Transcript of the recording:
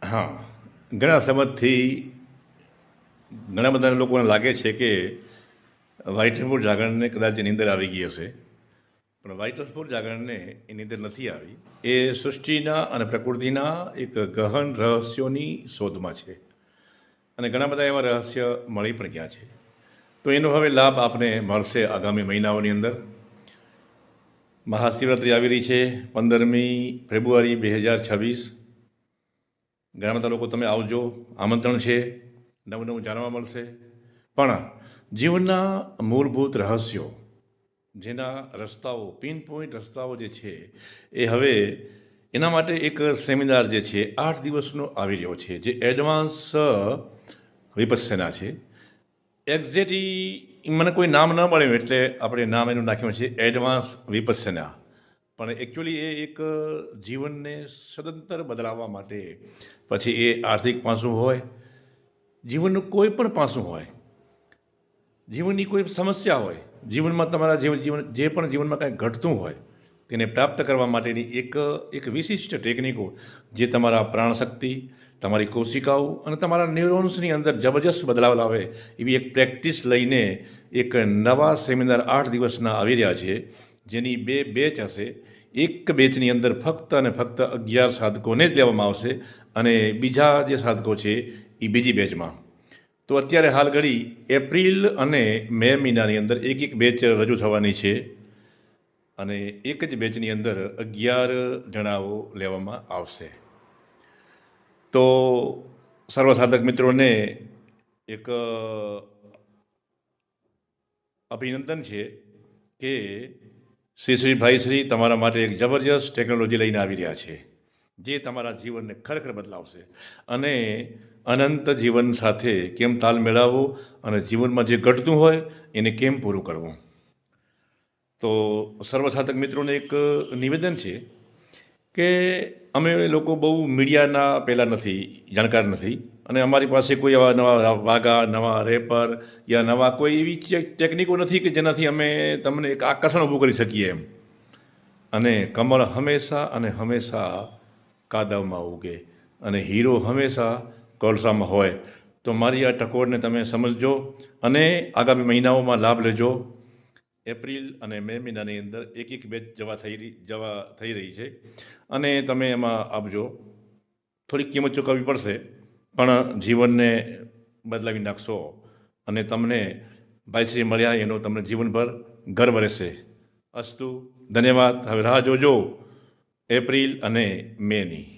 હા, ઘણા સમયથી ઘણા બધા લોકોને લાગે છે કે વ્હાઇટફૂડ જાગરણને કદાચ નીંદર આવી ગઈ હશે, પણ વ્હાઇટફૂડ જાગરણને એ નીંદર નથી આવી. એ સૃષ્ટિના અને પ્રકૃતિના એક ગહન રહસ્યોની શોધમાં છે અને ઘણા બધા એવા રહસ્ય મળી પણ ગયા છે. તો એનો હવે લાભ આપને મળશે આગામી મહિનાઓની અંદર. મહાશિવરાત્રિ આવી રહી છે 15મી ફેબ્રુઆરી 2026. ઘણા બધા લોકો તમે આવજો, આમંત્રણ છે, નવું નવું જાણવા મળશે. પણ જીવનના મૂળભૂત રહસ્યો, જેના રસ્તાઓ, પિન પોઈન્ટ રસ્તાઓ જે છે, એ હવે એના માટે એક સેમિનાર જે છે 8 દિવસનો આવી રહ્યો છે, જે એડવાન્સ વિપસ્સના છે. એક્ઝેક્ટલી મને કોઈ નામ ન મળ્યું એટલે આપણે નામ એનું નાખ્યું છે એડવાન્સ વિપસ્સના. પણ એકચ્યુઅલી એ એક જીવનને સદંતર બદલાવવા માટે, પછી એ આર્થિક પાસું હોય, જીવનનું કોઈ પણ પાસું હોય, જીવનની કોઈ સમસ્યા હોય, જીવનમાં તમારા જીવન જે પણ જીવનમાં કાંઈ ઘટતું હોય તેને પ્રાપ્ત કરવા માટેની એક વિશિષ્ટ ટેકનિકો, જે તમારા પ્રાણશક્તિ, તમારી કોશિકાઓ અને તમારા ન્યુરોન્સની અંદર જબરજસ્ત બદલાવ લાવે એવી એક પ્રેક્ટિસ લઈને એક નવા સેમિનાર 8 દિવસના આવી રહ્યા છે, જેની 2 બેચ હશે. એક બેચની અંદર ફક્ત અને ફક્ત 11 સાધકોને જ લેવામાં આવશે અને બીજા જે સાધકો છે એ બીજી બેચમાં. તો અત્યારે હાલ ઘડી એપ્રિલ અને મે મહિનાની અંદર એક બેચ રજૂ થવાની છે અને એક જ બેચની અંદર 11 જણાઓ લેવામાં આવશે. તો સર્વસાધક મિત્રોને એક અભિનંદન છે કે શ્રી ભાઈશ્રી તમારા માટે એક જબરજસ્ત ટેકનોલોજી લઈને આવી રહ્યા છે, જે તમારા જીવનને ખરેખર બદલાવશે અને અનંત જીવન સાથે કેમ તાલ મેળવવો અને જીવનમાં જે ઘટતું હોય એને કેમ પૂરું કરવું. તો સર્વસાધક મિત્રોને એક નિવેદન છે કે અમે લોકો બહુ મીડિયાના પહેલાં નથી, જાણકાર નથી, અને અમારી પાસે કોઈ એવા નવા વાગા, નવા રેપર યા નવા કોઈ એવી ટેકનિકો નથી કે જેનાથી અમે તમને એક આકર્ષણ ઊભું કરી શકીએ એમ. અને કમળ હંમેશા અને હંમેશા કાદવમાં ઉગે અને હીરો હંમેશા કોલસામાં હોય. તો મારી આ ટકોરને તમે સમજજો અને આગામી મહિનાઓમાં લાભ લેજો. એપ્રિલ અને મે મહિનાની અંદર એક બેચ જવા થઈ રહી છે અને તમે એમાં આપજો. થોડીક કિંમત ચૂકવવી પડશે, પણ જીવનને બદલાવી નાખશો અને તમને ભાઈશ્રી મળ્યા એનો તમને જીવનભર ગર્વ રહેશે. અસ્તુ, ધન્યવાદ. હવે રાહ જોજો એપ્રિલ અને મેની.